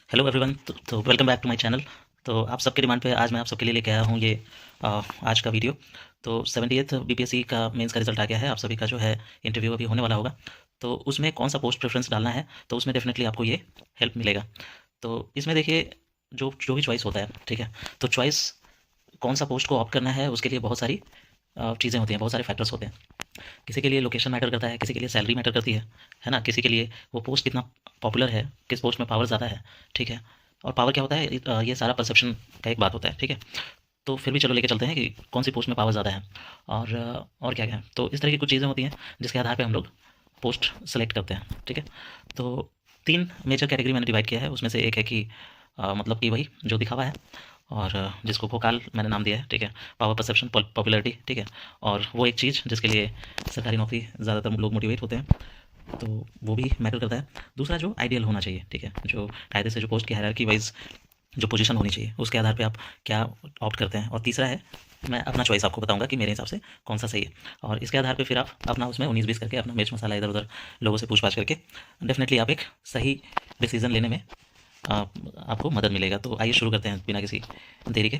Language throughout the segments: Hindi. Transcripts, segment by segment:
Hello everyone. तो welcome back to my channel. तो आप सबके डिमांड पे आज मैं आप सबके लिए लेके आया हूँ ये आज का वीडियो। तो 70th बीपीएससी का मेंस का रिजल्ट आ गया है। आप सभी का जो है इंटरव्यू अभी होने वाला होगा। तो उसमें कौन सा पोस्ट प्रेफरेंस डालना है, तो उसमें डेफिनेटली आपको ये हेल्प मिलेगा। तो इसमें देखिए, जो जो भी चॉइस होता है, ठीक है, तो चॉइस कौन सा पोस्ट को ऑप्ट करना है उसके लिए बहुत सारी चीज़ें होती हैं, बहुत सारे फैक्टर्स होते हैं। किसी के लिए लोकेशन मैटर करता है, किसी के लिए सैलरी मैटर करती है ना, किसी के लिए वो पोस्ट कितना पॉपुलर है, किस पोस्ट में पावर ज़्यादा है, ठीक है। और पावर क्या होता है, ये सारा परसेप्शन का एक बात होता है, ठीक है। तो फिर भी चलो लेके चलते हैं कि कौन सी पोस्ट में पावर ज़्यादा है और क्या क्या है। तो इस तरह की कुछ चीज़ें होती हैं जिसके आधार पे हम लोग पोस्ट सेलेक्ट करते हैं, ठीक है। तो 3 मेजर कैटेगरी मैंने डिवाइड किया है। उसमें से एक है कि मतलब कि वही जो दिखावा है, और जिसको भोकाल मैंने नाम दिया है, ठीक है। पावर परसेप्शन, पॉपुलैरिटी, ठीक है। और वो एक चीज़ जिसके लिए सरकारी नौकरी ज़्यादातर लोग मोटिवेट होते हैं, तो वो भी मैटर करता है। दूसरा जो आइडियल होना चाहिए, ठीक है, जो कायदे से जो पोस्ट की हायरार्की वाइज जो पोजीशन होनी चाहिए उसके आधार पे आप क्या ऑप्ट करते हैं। और तीसरा है, मैं अपना चॉइस आपको बताऊंगा कि मेरे हिसाब से कौन सा सही है, और इसके आधार पे फिर आप अपना उसमें 19-20 करके अपना मिर्च मसाला इधर उधर लोगों से पूछ पाछ करके डेफिनेटली आप एक सही डिसीजन लेने में आपको मदद मिलेगा। तो आइए शुरू करते हैं बिना किसी देरी के।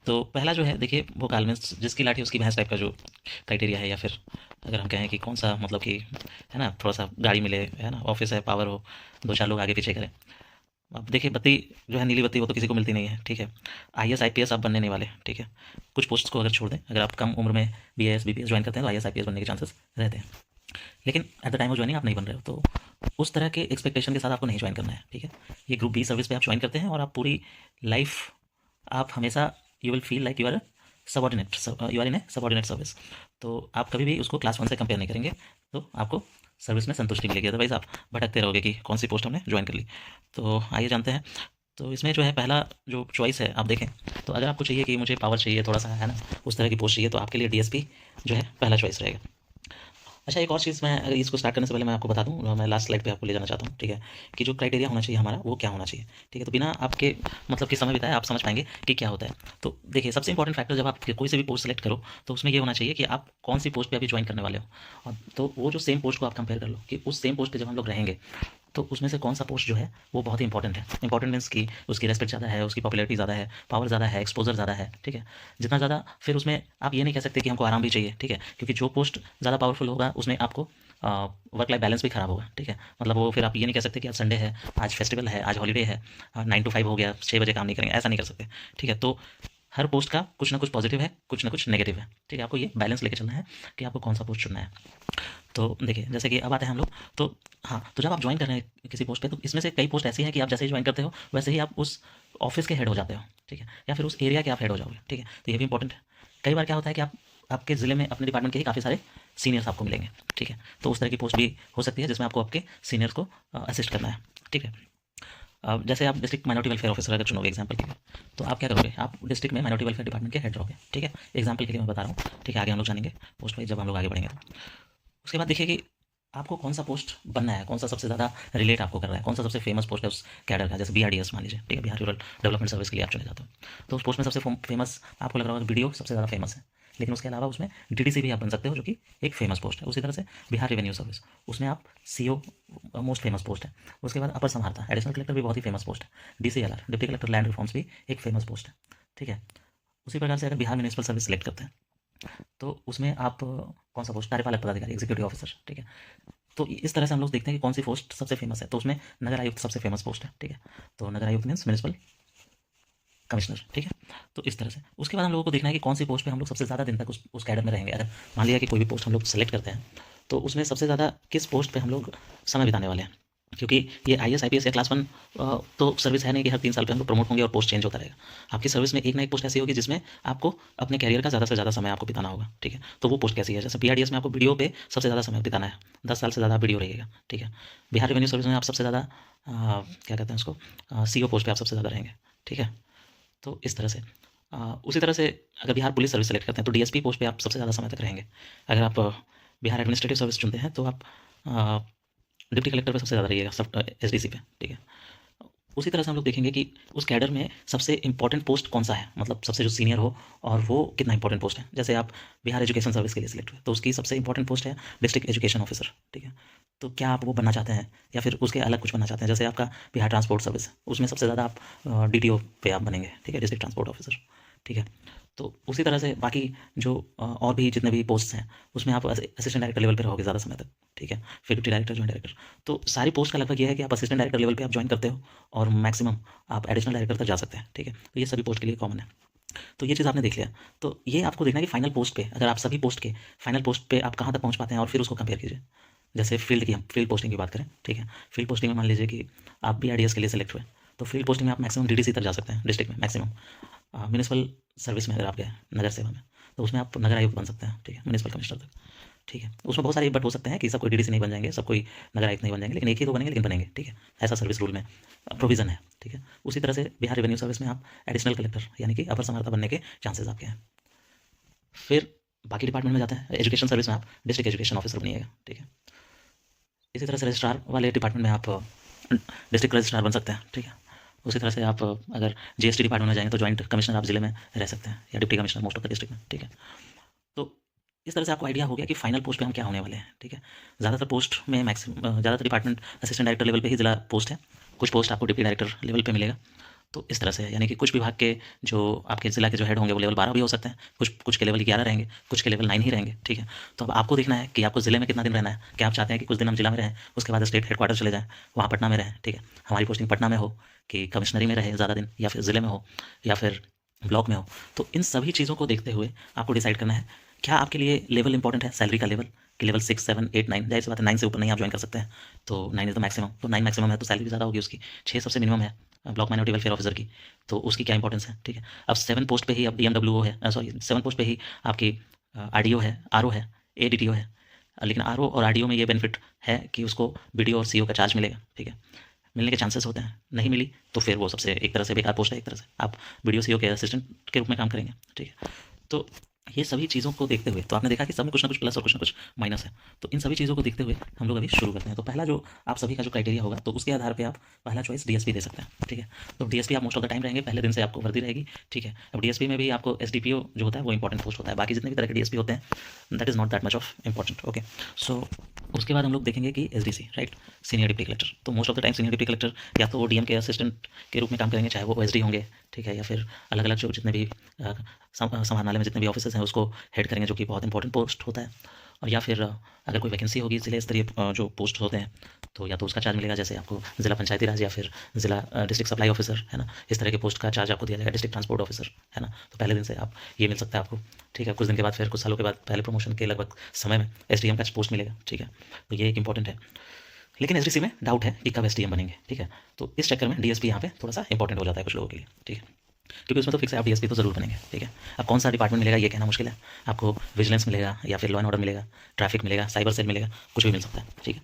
तो पहला जो है, देखिए, वो काल में जिसकी लाठी उसकी भैंस टाइप का जो क्राइटेरिया है, या फिर अगर हम कहें कि कौन सा मतलब कि है ना, थोड़ा सा गाड़ी मिले, है ना, ऑफिस है, पावर हो, दो चार लोग आगे पीछे करें। अब देखिए, बत्ती जो है, नीली बत्ती, वो तो किसी को मिलती नहीं है, ठीक है। आईएएस आईपीएस आप बनने नहीं वाले, ठीक है। कुछ पोस्ट को अगर छोड़ दें, अगर आप कम उम्र में बीएएस बीपीएस ज्वाइन करते हैं तो आईएएस आईपीएस बनने के चांसेस रहते हैं। लेकिन at the time of joining आप नहीं बन रहे हो, तो उस तरह के एक्सपेक्टेशन के साथ आपको नहीं ज्वाइन करना है, ठीक है। ये ग्रुप बी सर्विस पे आप ज्वाइन करते हैं और आप पूरी लाइफ, आप हमेशा you will feel like you are subordinate, you are in a subordinate service. तो आप कभी भी उसको क्लास 1 से कंपेयर नहीं करेंगे, तो आपको सर्विस में संतुष्टि मिलेगी। अदरवाइज आप भटकते रहोगे कि कौन सी पोस्ट हमने ज्वाइन कर ली। तो आइए जानते हैं। तो इसमें जो है, पहला जो चॉइस है, आप देखें तो अगर आपको चाहिए कि मुझे पावर चाहिए थोड़ा सा, है ना, उस तरह की पोस्ट चाहिए, तो आपके लिए डीएसपी जो है पहला चॉइस रहेगा। अच्छा, एक और चीज़ मैं अगर इसको स्टार्ट करने से पहले मैं आपको बता दूँ, मैं लास्ट स्लाइड पे आपको ले जाना चाहता हूँ, ठीक है, कि जो क्राइटेरिया होना चाहिए हमारा वो क्या होना चाहिए, ठीक है। तो बिना आपके मतलब कि समय बिताए आप समझ पाएंगे कि क्या होता है। तो देखिए, सबसे इंपॉर्टेंट फैक्टर जब आप कोई से भी पोस्ट सेलेक्ट करो, तो उसमें ये होना चाहिए कि आप कौन सी पोस्ट पे अभी ज्वाइन करने वाले हो। और तो वो जो सेम पोस्ट को आप कंपेयर कर लो कि उस सेम पोस्ट पे जब हम लोग रहेंगे, तो उसमें से कौन सा पोस्ट जो है वो बहुत ही इंपॉर्टेंट है। इंपॉर्टेंट मीन्स कि उसकी रेस्पेक्ट ज़्यादा है, उसकी पॉपुलैरिटी ज़्यादा है, पावर ज़्यादा है, एक्सपोजर ज़्यादा है, ठीक है। जितना ज़्यादा, फिर उसमें आप ये नहीं कह सकते कि हमको आराम भी चाहिए, ठीक है, क्योंकि जो पोस्ट ज़्यादा पावरफुल होगा उसमें आपको वर्क लाइफ बैलेंस भी खराब होगा, ठीक है। मतलब वो फिर आप ये नहीं कह सकते कि आज संडे है, आज फेस्टिवल है, आज हॉलीडे है, 9 to 5 हो गया, 6 बजे काम नहीं करेंगे, ऐसा नहीं कर सकते, ठीक है। तो हर पोस्ट का कुछ ना कुछ पॉजिटिव है, कुछ ना कुछ नेगेटिव है, ठीक है। आपको ये बैलेंस लेके चलना है कि आपको कौन सा पोस्ट चुनना है। तो देखिए, जैसे कि अब आते हैं हम लोग, तो हाँ, तो जब आप ज्वाइन कर रहे हैं किसी पोस्ट पे, तो इसमें से कई पोस्ट ऐसी हैं कि आप जैसे ही ज्वाइन करते हो वैसे ही आप उस ऑफिस के हेड हो जाते हो, ठीक है, या फिर उस एरिया के आप हेड हो जाओगे, ठीक है। तो ये भी इंपॉर्टेंट है। कई बार क्या होता है कि आप आपके ज़िले में अपने डिपार्टमेंट के ही काफ़ी सारे सीनियर्स आपको मिलेंगे, ठीक है। तो उस तरह की पोस्ट भी हो सकती है जिसमें आपको आपके सीनियर्स को असिस्ट करना है, ठीक है। अब जैसे आप डिस्ट्रिक्ट माइनॉरिटी वेलफेयर ऑफिसर अगर चुनोगे एग्जाम्पल के लिए, तो आप क्या करोगे, आप डिस्ट्रिक्ट में माइनॉरिटी वेलफेयर डिपार्टमेंट के हेड रहोगे, ठीक है। एग्जाम्पल के लिए मैं बता रहा हूँ, ठीक है। आगे हम लोग जानेंगे पोस्ट वाइज जब हम लोग आगे बढ़ेंगे। तो उसके बाद देखिए कि आपको कौन सा पोस्ट बनना है, कौन सा सबसे ज़्यादा रिलेट आपको कर रहा है, कौन सा सबसे फेमस पोस्ट है उस कैडर का। जैसे बीआरडीएस मान लीजिए, ठीक है, बिहार रूरल डेवलपमेंट सर्विस के लिए आप चुने जाते हो, तो उस पोस्ट में सबसे फेमस आपको लग रहा होगा, बीडीओ सबसे ज़्यादा फेमस है। लेकिन उसके अलावा उसमें डीडीसी भी आप बन सकते हो, जो कि एक फेमस पोस्ट है। उसी तरह से बिहार रेवेन्यू सर्विस, उसमें आप सीओ मोस्ट फेमस पोस्ट है। उसके बाद अपर समाहर्ता एडिशनल कलेक्टर भी बहुत ही फेमस पोस्ट है। DCLR deputy collector land reforms भी एक फेमस पोस्ट है, ठीक है। उसी प्रकार से अगर बिहार म्यूनिसिपल सर्विस सेलेक्ट करते हैं, तो उसमें आप कौन सा पोस्ट, कार्यपालक पदाधिकारी, एग्जीक्यूटिव ऑफिसर, ठीक है। तो इस तरह से हम लोग देखते हैं कि कौन सी पोस्ट सबसे फेमस है। तो उसमें नगर आयुक्त सबसे फेमस पोस्ट है, ठीक है। तो नगर आयुक्त मीन्स म्यूनिसिपल कमिश्नर, ठीक है। तो इस तरह से उसके बाद हम लोगों को देखना है कि कौन सी पोस्ट पे हम लोग सबसे ज़्यादा दिन तक उस कैडर में रहेंगे। अगर मान लिया कि कोई भी पोस्ट हम लोग सेलेक्ट करते हैं, तो उसमें सबसे ज़्यादा किस पोस्ट पे हम लोग समय बिताने वाले हैं। क्योंकि ये आईएएस आईपीएस या क्लास 1 तो सर्विस है नहीं कि हर 3 साल पे हम लोग प्रमोट होंगे और पोस्ट चेंज होता रहेगा। आपकी सर्विस में एक ना एक पोस्ट ऐसी होगी जिसमें आपको अपने कैरियर का ज़्यादा से ज़्यादा समय आपको बिताना होगा, ठीक है। तो वो पोस्ट कैसी है, जैसे बीआरडीएस में आपको वीडियो पे सबसे ज़्यादा समय बिताना है, 10 साल से ज़्यादा वीडियो रहेगा, ठीक है। बिहार रेवेन्यू सर्विस में आप सबसे ज़्यादा क्या कहते हैं उसको, सीओ पोस्ट पे आप सबसे ज़्यादा रहेंगे, ठीक है। तो इस तरह से उसी तरह से अगर बिहार पुलिस सर्विस सेलेक्ट करते हैं, तो डीएसपी पोस्ट पे आप सबसे ज़्यादा समय तक रहेंगे। अगर आप बिहार एडमिनिस्ट्रेटिव सर्विस चुनते हैं, तो आप डिप्टी कलेक्टर पे सबसे ज़्यादा रहिएगा, सब एसडीसी पे, ठीक है। उसी तरह से हम लोग देखेंगे कि उस कैडर में सबसे इंपॉर्टेंट पोस्ट कौन सा है, मतलब सबसे जो सीनियर हो और वो कितना इंपॉर्टेंट पोस्ट है। जैसे आप बिहार एजुकेशन सर्विस के लिए सिलेक्ट हुए तो उसकी सबसे इंपॉर्टेंट पोस्ट है डिस्ट्रिक्ट एजुकेशन ऑफिसर, ठीक है। तो क्या आप वो बनना चाहते हैं या फिर उसके अलग कुछ बनना चाहते हैं? जैसे आपका बिहार ट्रांसपोर्ट सर्विस, उसमें सबसे ज़्यादा आप डीटीओ पे आप बनेंगे, ठीक है, डिस्ट्रिक्ट ट्रांसपोर्ट ऑफिसर, ठीक है। तो उसी तरह से बाकी जो और भी जितने भी पोस्ट हैं उसमें आप असिस्टेंट डायरेक्टर लेवल पे रहोगे ज़्यादा समय तक, ठीक है, फिर डिप्टी डायरेक्टर, जॉइंट डायरेक्टर। तो सारी पोस्ट का लगभग ये है कि आप असिस्टेंट डायरेक्टर लेवल पे आप ज्वाइन करते हो और मैक्सिमम आप एडिशनल डायरेक्टर तक जा सकते हैं, ठीक है। तो ये सभी पोस्ट के लिए कॉमन है। तो ये चीज़ आपने देख लिया। तो ये आपको देखना है कि फाइनल पोस्ट पे, अगर आप सभी पोस्ट के फाइनल पोस्ट पे आप कहाँ तक पहुँच पाते हैं और फिर उसको कंपेयर कीजिए। जैसे फील्ड की, हम फील्ड पोस्टिंग की बात करें, ठीक है। फील्ड पोस्टिंग में मान लीजिए कि आप भी आईडीएस के लिए सेलेक्ट हुए, तो फील्ड पोस्टिंग में आप मैक्सिमम डीडीसी तक जा सकते हैं डिस्ट्रिक्ट में मैक्सिमम। म्यूनिसिपल सर्विस में अगर आप गए, नगर सेवा में, तो उसमें आप नगर आयुक्त बन सकते हैं, ठीक है, म्यूनिसिपल कमिश्नर तक, ठीक है। उसमें बहुत सारे बट हो सकते हैं कि सब कोई डीडीसी नहीं बन जाएंगे, सब कोई नगर आयुक्त नहीं बन जाएंगे, लेकिन एक ही दो बनेंगे, लेकिन बनेंगे, ठीक है। ऐसा सर्विस रूल में प्रोविज़न है, ठीक है। उसी तरह से बिहार रेवेन्यू सर्विस में आप एडिशनल कलेक्टर यानी कि अपर समाहर्ता बनने के चांसेस आपके हैं। फिर बाकी डिपार्टमेंट में जाते हैं। एजुकेशन सर्विस में आप डिस्ट्रिक्ट एजुकेशन ऑफिसर बनिएगा, ठीक है। इसी तरह से रजिस्ट्रार वाले डिपार्टमेंट में आप डिस्ट्रिक्ट रजिस्ट्रार बन सकते हैं, ठीक है। उसी तरह से आप अगर जीएसटी डिपार्टमेंट में जाएंगे तो जॉइंट कमिश्नर आप जिले में रह सकते हैं या deputy commissioner most of the district में, ठीक है। तो इस तरह से आपको आइडिया हो गया कि फाइनल पोस्ट पे हम क्या होने वाले हैं, ठीक है। ज़्यादातर पोस्ट में मैक्सिमम ज़्यादातर डिपार्टमेंट असिस्टेंट डायरेक्टर लेवल पे ही जिला पोस्ट है, कुछ पोस्ट आपको डिप्टी डायरेक्टर लेवल पे मिलेगा। तो इस तरह से है, यानी कि कुछ विभाग के जो आपके जिला के जो हेड होंगे वो लेवल 12 भी हो सकते हैं, कुछ कुछ के लेवल 11 रहेंगे, कुछ के लेवल 9 ही रहेंगे, ठीक है। तो अब आपको देखना है कि आपको जिले में कितना दिन रहना है। क्या आप चाहते हैं कि कुछ दिन हम जिला में रहें, उसके बाद स्टेट हेडक्वार्टर चले जाएँ, वहाँ पटना में रहें, ठीक है। हमारी पोस्टिंग पटना में हो कि कमिश्नरी में रहे ज़्यादा दिन, या फिर ज़िले में हो, या फिर ब्लॉक में हो। तो इन सभी चीज़ों को देखते हुए आपको डिसाइड करना है क्या आपके लिए लेवल इंपॉर्टेंट है, सैलरी का लेवल, कि लेवल 6, 7, 8, 9, जाहिर सी बात है 9 से ऊपर नहीं आप ज्वाइन कर सकते हैं, तो 9 इज़ द मैक्सिमम। तो 9 मैक्सिमम है तो सैलरी भी ज़्यादा होगी उसकी। 6 सबसे मिनिमम है ब्लॉक माइनॉरिटी वेलफेयर ऑफिसर की, तो उसकी क्या इंपॉर्टेंस है, ठीक है। अब 7 पोस्ट पे ही अब डीएमडब्ल्यूओ है, सॉरी 7 पोस्ट पे ही आपकी आरडीओ है, आरओ है, एडीटीओ है। लेकिन आरओ और आरडीओ में ये बेनिफिट है कि उसको बीडीओ और सीओ का चार्ज मिलेगा, ठीक है। मिलने के चांसेस होते हैं, नहीं मिली तो फिर वो सबसे एक तरह से बेकार पोस्ट है, एक तरह से आप बीडीओ सीओ के असिस्टेंट के रूप में काम करेंगे, ठीक है। तो ये सभी चीज़ों को देखते हुए तो आपने देखा कि सब में कुछ ना कुछ प्लस और कुछ ना कुछ माइनस है। तो इन सभी चीज़ों को देखते हुए हम लोग अभी शुरू करते हैं। तो पहला जो आप सभी का जो क्राइटेरिया होगा तो उसके आधार पे आप पहला चॉइस डीएसपी दे सकते हैं, ठीक है। तो डीएसपी आप मोस्ट ऑफ द टाइम रहेंगे, पहले दिन से आपको वर्दी रहेगी, ठीक है। अब डीएसपी में भी आपको एसडीपीओ जो होता है वो इंपॉर्टेंट पोस्ट होता है, बाकी जितने भी तरह के डीएसपी होते हैं that is not that much of important, okay. So उसके बाद हम लोग देखेंगे कि SDC, right, senior deputy collector. तो most of the time senior deputy collector या तो वो डीएम के असिस्टेंट के रूप में काम करेंगे, चाहे वो ओएसडी होंगे, ठीक है, या फिर अलग अलग जो जितने भी समाहरणालय में जितने भी ऑफिसर्स हैं उसको हेड करेंगे, जो कि बहुत इंपॉर्टेंट पोस्ट होता है। और या फिर अगर कोई वैकेंसी होगी जिले स्तरीय जो पोस्ट होते हैं तो या तो उसका चार्ज मिलेगा, जैसे आपको जिला पंचायती राज या फिर जिला डिस्ट्रिक्ट सप्लाई ऑफिसर, है ना, इस तरह के पोस्ट का चार्ज आपको दिया जाएगा, डिस्ट्रिक्ट ट्रांसपोर्ट ऑफिसर, है ना। तो पहले दिन से आप ये मिल सकता है आपको, ठीक है। कुछ दिन के बाद फिर कुछ सालों के बाद पहले प्रमोशन के लगभग समय में एसडीएम का पोस्ट मिलेगा, ठीक है। तो ये एक इंपॉर्टेंट है, लेकिन एसडीसी में डाउट है कि कब एसडीएम बनेंगे, ठीक है। तो इस चक्कर में डीएसपी यहाँ पे थोड़ा सा इंपॉर्टेंट हो जाता है कुछ लोगों के लिए, ठीक है, क्योंकि उसमें तो फिक्स है आप डीएसपी तो जरूर बनेंगे, ठीक है। अब कौन सा डिपार्टमेंट मिलेगा ये कहना मुश्किल है, आपको विजिलेंस मिलेगा या फिर लॉ एंड ऑर्डर मिलेगा, ट्रैफिक मिलेगा, साइबर सेल मिलेगा, कुछ भी मिल सकता है, ठीक है।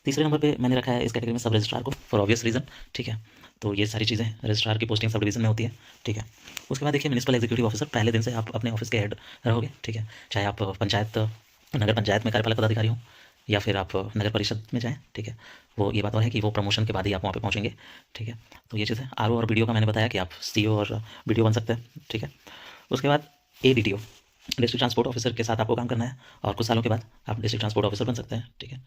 तीसरे नंबर पे मैंने रखा है इस कैटेगरी में सब रजिस्ट्रार को, फॉर ऑब्वियस रीजन, ठीक है। तो ये सारी चीज़ें रजिस्ट्रार की पोस्टिंग सब डिवीजन में होती है, ठीक है। उसके बाद देखिए म्यूनिसिपल एग्जीक्यूटिव ऑफिसर, पहले दिन से आप अपने ऑफिस के हेड रहोगे, ठीक है। चाहे आप पंचायत नगर पंचायत में कार्यपालक पदाधिकारी हों या फिर आप नगर परिषद में जाएँ, ठीक है। वो ये बात और है कि वो प्रमोशन के बाद ही आप वहाँ पे पहुँचेंगे, ठीक है। तो ये चीज़ है। आरओ और बीडीओ का मैंने बताया कि आप सीओ और बीडीओ बन सकते हैं, ठीक है। उसके बाद एडीटीओ, डिस्ट्रिक्ट ट्रांसपोर्ट ऑफिसर के साथ आपको काम करना है और कुछ सालों के बाद आप डिस्ट्रिक्ट ट्रांसपोर्ट ऑफिसर बन सकते हैं, ठीक है।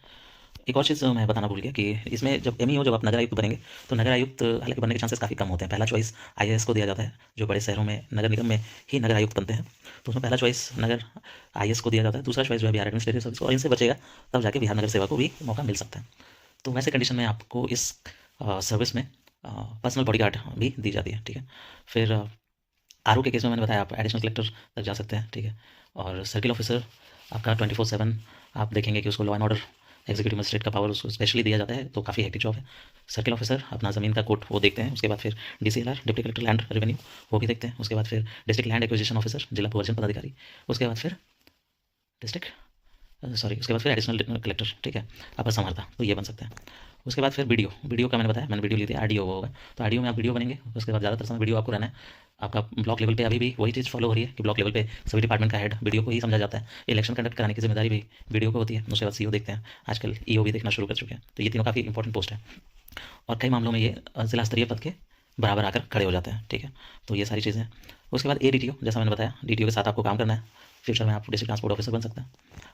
एक और चीज़ मैं बताना भूल गया कि इसमें जब एमईओ जब आप नगर आयुक्त बनेंगे तो नगर आयुक्त हालांकि बनने के चांसेस काफ़ी कम होते हैं। पहला चॉइस आईएएस को दिया जाता है, जो बड़े शहरों में नगर निगम में ही नगर आयुक्त बनते हैं, तो उसमें पहला चॉइस नगर आईएएस को दिया जाता है। दूसरा चॉइस जो है बिहार एडमिनिस्ट्रेटिव सर्विस को, और इनसे बचेगा तब जाके बिहार नगर सेवा को भी मौका मिल सकता है। तो वैसे कंडीशन में आपको इस सर्विस में पर्सनल बॉडीगार्ड भी दी जाती है, ठीक है। फिर आरओ के केस में मैंने बताया आप एडिशनल कलेक्टर तक जा सकते हैं, ठीक है। और सर्किल ऑफिसर आपका 24/7 आप देखेंगे कि उसको law and order executive magistrate का पावर उसको स्पेशली दिया जाता है, तो काफ़ी हेक्टिक जॉब है। सर्किल ऑफिसर अपना ज़मीन का कोर्ट वो देखते हैं, उसके बाद फिर DCLR deputy collector land revenue वो भी देखते हैं, उसके बाद फिर डिस्ट्रिक्ट लैंड एक्विजिशन ऑफिसर जिला भूअर्जन पदाधिकारी, उसके बाद फिर उसके बाद फिर एडिशनल कलेक्टर, ठीक है, अपर समाहर्ता, तो ये बन सकता है। उसके बाद फिर वीडियो का मैंने बताया, मैंने वीडियो ली थी, आरडीओ होगा, तो आरडीओ में आप वीडियो बनेंगे। उसके बाद ज़्यादातर समय वीडियो आपको रहना है। आपका ब्लॉक लेवल पे अभी भी वही चीज़ फॉलो हो रही है कि ब्लॉक लेवल पे सभी डिपार्टमेंट का हेड वीडियो को ही समझा जाता है। इलेक्शन कंडक्ट कराने की जिम्मेदारी भी वीडियो को होती है। उसके बाद सीओ देखते हैं, आजकल ईओ भी देखना शुरू कर चुके हैं। तो ये तीनों काफ़ी इंपॉर्टेंट पोस्ट है। और कई मामलों में ये जिला स्तरीय पद के बराबर आकर खड़े हो जाते हैं। ठीक है, तो ये सारी चीज़ें हैं। उसके बाद एडीटीओ, जैसा मैंने बताया, डीटीओ के साथ आपको काम करना है। फ्यूचर में आप डिस्ट्रिक्ट ट्रांसपोर्ट ऑफिसर बन सकते हैं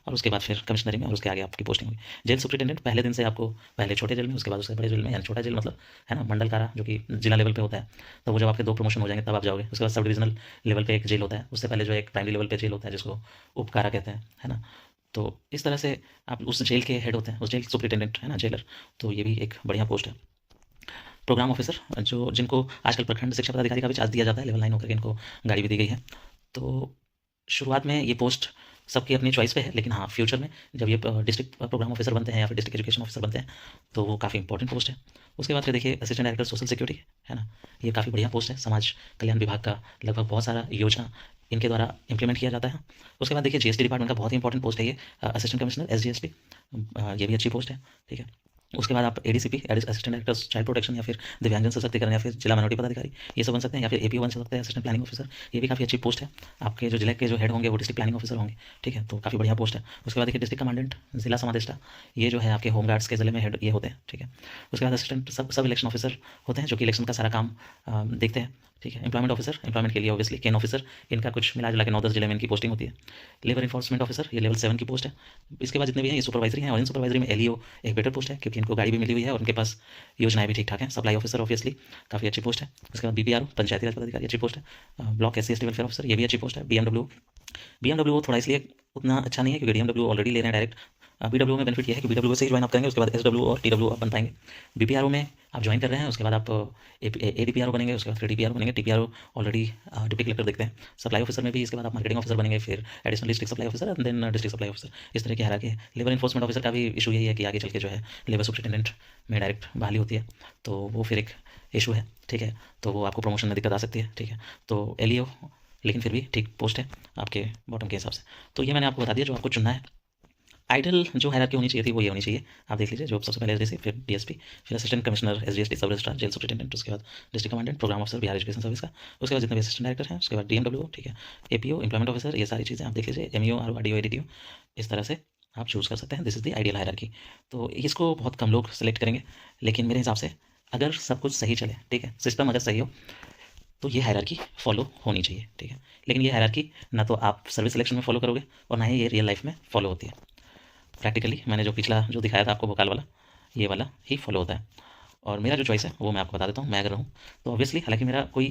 और उसके बाद फिर कमिश्नरी में और उसके आगे आपकी पोस्टिंग होगी। जेल सुप्रिटेंडेंट पहले दिन से आपको पहले छोटे जेल में, उसके बाद उससे बड़े जेल में, यानी छोटा जेल मतलब है ना मंडल कारा, जो कि जिला लेवल पे होता है। तो वो जब आपके 2 प्रमोशन हो जाएंगे तब आप जाओगे। उसके बाद सब डिविजनल लेवल पे एक जेल होता है, उससे पहले जो एक प्राइमरी लेवल पे जेल होता है जिसको उपकारा कहते हैं, है ना। तो इस तरह से आप उस जेल के हेड होते हैं, उस जेल सुप्रिटेंडेंट, है ना, जेलर। तो ये भी एक बढ़िया पोस्ट है। प्रोग्राम ऑफिसर, जो जिनको आजकल प्रखंड शिक्षा पदाधिकारी का भी चार्ज दिया जाता है, लेवल 9 होकर के इनको गाड़ी भी दी गई है। तो शुरुआत में ये पोस्ट सबकी अपनी चॉइस पे है, लेकिन हाँ, फ्यूचर में जब ये डिस्ट्रिक्ट प्रोग्राम ऑफिसर बनते हैं या फिर डिस्ट्रिक्ट एजुकेशन ऑफिसर बनते हैं तो वो काफ़ी इंपॉर्टेंट पोस्ट है। उसके बाद फिर देखिए असिस्टेंट डायरेक्टर सोशल सिक्योरिटी, है ना। ये काफ़ी बढ़िया पोस्ट है, समाज कल्याण विभाग का लगभग बहुत सारा योजना इनके द्वारा इंप्लीमेंट किया जाता है। उसके बाद देखिए जीएसटी डिपार्टमेंट का बहुत ही इंपॉर्टेंट पोस्ट है ये, असिस्टेंट कमिश्नर एसजीएसटी, ये भी अच्छी पोस्ट है। ठीक है, उसके बाद आप ADCP, assistant director child protection, या फिर दिव्यांगजन सशक्तिकरण, या फिर जिला माइनॉरिटी पदाधिकारी, ये सब बन सकते हैं, या फिर एपीओ बन सकते हैं, असिस्टेंट प्लानिंग ऑफिसर। ये भी काफ़ी अच्छी पोस्ट है। आपके जो जिले के जो हेड होंगे वो डिस्ट्रिक्ट प्लानिंग ऑफिसर होंगे। ठीक है, तो काफ़ी बढ़िया पोस्ट है। उसके बाद देखिए डिस्ट्रिक्ट कमांडेंट, जिला समादेष्टा, ये जो है आपके होमगार्ड्स के जिले में हेड ये होते हैं। ठीक है, उसके बाद असिस्टेंट सब इलेक्शन ऑफिसर होते हैं, जो कि इलेक्शन का सारा काम देखते हैं। ठीक है, एम्प्लॉयमेंट ऑफिसर, एम्प्लॉयमेंट के लिए ऑब्वियसली केन ऑफिसर, इनका कुछ मिला जुला के 9-10 जिले में इनकी पोस्टिंग होती है। लेबर इन्फोर्समेंट ऑफिसर, ये लेवल 7 की पोस्ट है। इसके बाद जितने भी हैं ये सुपरवाइजरी हैं, और इन सुपरवाइजरी में एलईओ एक बेटर पोस्ट है, क्योंकि इनको गाड़ी भी मिली हुई है और उनके पास योजनाएं भी ठीक ठाक हैं। सप्लाई ऑफिसर ऑब्वियसली काफ़ी अच्छी पोस्ट है। उसके बाद बीपीआरओ, पंचायती राज पदाधिकारी, अच्छी पोस्ट है। ब्लॉक एससी/एसटी वेलफेयर ऑफिसर, ये भी अच्छी पोस्ट है। बीएमडब्ल्यू थोड़ा इसलिए उतना अच्छा नहीं है क्योंकि डीएमडब्ल्यू ऑलरेडी ले रहे हैं डायरेक्ट। बीडब्ल्यू में बेनिफिट ये है कि बीडब्ल्यू से ही ज्वाइन आप करेंगे, उसके बाद एसडब्ल्यू और टीडब्ल्यू आप बन पाएंगे। बीपीआरओ में आप ज्वाइन कर रहे हैं, उसके बाद आप एडीपीआरओ बनेंगे, उसके बाद फिर टीपीआरओ बनेंगे। टीपीआरओ ऑलरेडी डिप्टी कलेक्टर देखते हैं। सप्लाई ऑफिसर में भी इसके बाद आप मार्केटिंग ऑफिसर बनेंगे, फिर additional district supply officer and then district supply officer, इस तरह की हायरार्की है। लेबर इन्फोर्समेंट ऑफिसर का भी इशू यही है कि आगे चल के जो है लेबर सुप्रिटेंडेंट में डायरेक्ट बहाली होती है, तो वो फिर एक इशू है। ठीक है, तो वो आपको प्रमोशन में दिक्कत आ सकती है। ठीक है, तो एलईओ लेकिन फिर भी ठीक पोस्ट है आपके बॉटम के हिसाब से। तो ये मैंने आपको बता दिया जो आपको चुनना है। आइडल जो हायरार्की होनी चाहिए थी वो ये होनी चाहिए, आप देख लीजिए। जो सबसे पहले एसडीसी, फिर डीएसपी, फिर assistant commissioner SGST, sub registrar, jail superintendent, उसके बाद district commandant, program officer Bihar education service का, उसके बाद जितने भी असिस्टेंट डायरेक्टर हैं, उसके बाद डीएमडब्ल्यू, ठीक है, एपीओ, एम्प्लॉयमेंट ऑफिसर, ये सारी चीज़ें आप देख लीजिए। एमईओ, आरडीओ, एडीटीओ, इस तरह से आप चूज़ कर सकते हैं। This is the ideal hierarchy. तो इसको बहुत कम लोग सेलेक्ट करेंगे, लेकिन मेरे हिसाब से अगर सब कुछ सही चले, ठीक है, सिस्टम अगर सही हो, तो ये हायरार्की फॉलो होनी चाहिए। ठीक है, लेकिन ये हायरार्की ना तो आप सर्विस सिलेक्शन में फॉलो करोगे और ना ही ये रियल लाइफ में फॉलो होती है। प्रैक्टिकली मैंने जो पिछला जो दिखाया था आपको वोकाल वाला, ये वाला ही फॉलो होता है। और मेरा जो चॉइस है वो मैं आपको बता देता हूँ। मैं अगर रहूँ तो ऑब्वियसली, हालांकि मेरा कोई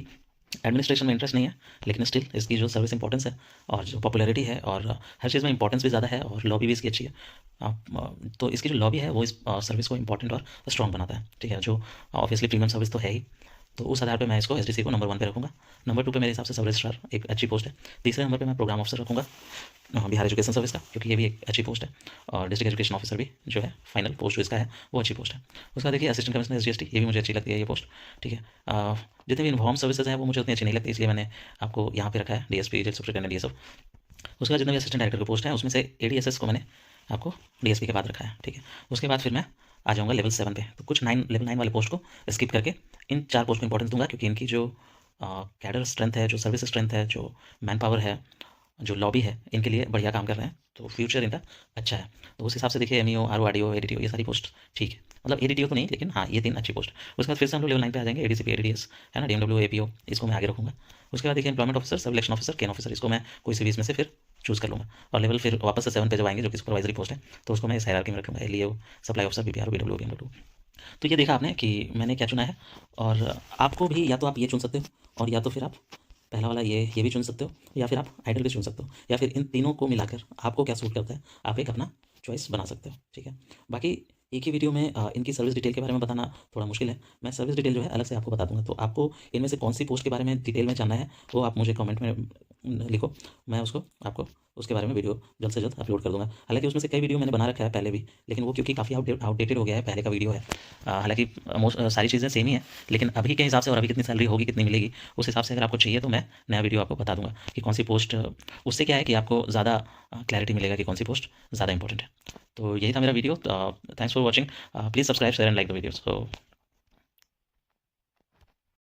एडमिनिस्ट्रेशन में इंटरेस्ट नहीं है, लेकिन स्टिल इसकी जो सर्विस इंपॉर्टेंस है और जो पॉपुलैरिटी है और हर चीज़ में इंपॉर्टेंस भी ज़्यादा है और लॉबी भी इसकी अच्छी है। तो इसकी जो लॉबी है वो इस सर्विस को इंपॉर्टेंट और स्ट्रॉन्ग बनाता है। ठीक है, जो ऑब्वियसली प्रीमियम सर्विस तो है ही, तो उस आधार पे मैं इसको एसडीसी को नंबर 1 पे रखूँगा। नंबर 2 पे मेरे हिसाब से सब रजिस्ट्रार एक अच्छी पोस्ट है। तीसरे नंबर पे मैं प्रोग्राम ऑफिसर रखूँगा बिहार एजुकेशन सर्विस का, क्योंकि ये भी एक अच्छी पोस्ट है। और डिस्ट्रिक्ट एजुकेशन ऑफिसर भी जो है फाइनल पोस्ट जो इसका है वो अच्छी पोस्ट है। उसके बाद देखिए असिस्टेंट कमिश्नर एसजीएसटी, ये भी मुझे अच्छी लगती है ये पोस्ट। ठीक है, जितने भी इन्फॉर्म सर्विसेज हैं वो मुझे उतनी अच्छी नहीं लगती, इसलिए मैंने आपको यहाँ पे रखा है डीएसपी, जेल सुप्रिटेंडेंट, ये सब। उसके बाद जितने भी असिस्टेंट डायरेक्टर की पोस्ट है उसमें से एडीएसएस को मैंने आपको डीएसपी के बाद रखा है। ठीक है, उसके बाद फिर मैं आ जाऊँगा लेवल 7 पे। तो कुछ लेवल 9 वाले पोस्ट को स्किप करके इन 4 पोस्ट को इंपॉर्टेंस दूंगा, क्योंकि इनकी जो कैडर स्ट्रेंथ है, जो सर्विस स्ट्रेंथ है, जो मैन पावर है, जो लॉबी है, इनके लिए बढ़िया काम कर रहे हैं, तो फ्यूचर इनका अच्छा है। तो उस हिसाब से देखिए एमईओ, आरओ, एडीटीओ, ये सारी पोस्ट ठीक है। मतलब एडीटीओ तो नहीं, लेकिन हाँ ये 3 अच्छी पोस्ट। उसके बाद फिर से हम लोग लेवल 9 पे आ जाएंगे, एडीसीपी, एडीडीएस, है ना, डीएमडब्ल्यू, एपीओ, इसको मैं आगे रखूँगा। उसके बाद देखिए एम्प्लॉयमेंट ऑफिसर, सब इलेक्शन ऑफिसर, केन ऑफिसर, इसको मैं कोई से भी इसमें से फिर चूज़ कर लूँगा। और लेवल फिर वापस से 7 पे जब आएंगे, जो कि सुपरवाइजरी पोस्ट है, तो उसको मैं इस हायरार्की में रखूँगा, LEO, supply officer, BPRO, BW, BMW. तो ये देखा आपने कि मैंने क्या चुना है। और आपको भी या तो आप ये चुन सकते हो, और या तो फिर आप पहला वाला ये भी चुन सकते हो, या फिर आप आइडल भी चुन सकते हो, या फिर इन तीनों को मिलाकर आपको क्या सूट करता है आप एक अपना चॉइस बना सकते हो। ठीक है, बाकी एक ही वीडियो में इनकी सर्विस डिटेल के बारे में बताना थोड़ा मुश्किल है। मैं सर्विस डिटेल जो है अलग से आपको बता दूंगा। तो आपको इनमें से कौन सी पोस्ट के बारे में डिटेल में जानना है वो आप मुझे कमेंट में लिखो, मैं उसको आपको उसके बारे में वीडियो जल्द से जल्द अपलोड कर दूंगा। हालांकि उसमें से कई वीडियो मैंने बना रखा है पहले भी, लेकिन वो क्योंकि काफ़ी आउटडेटेड हो गया है, पहले का वीडियो है। हालांकि सारी चीज़ें सेम ही है, लेकिन अभी के हिसाब से और अभी कितनी सैलरी होगी, कितनी मिलेगी, उस हिसाब से अगर आपको चाहिए तो मैं नया वीडियो आपको बता दूंगा कि कौन सी पोस्ट। उससे क्या है कि आपको ज़्यादा क्लैरिटी मिलेगा कि कौन सी पोस्ट ज़्यादा इंपॉर्टेंट है। तो यही था मेरा video. Thanks for watching. Please subscribe, share and like the video. So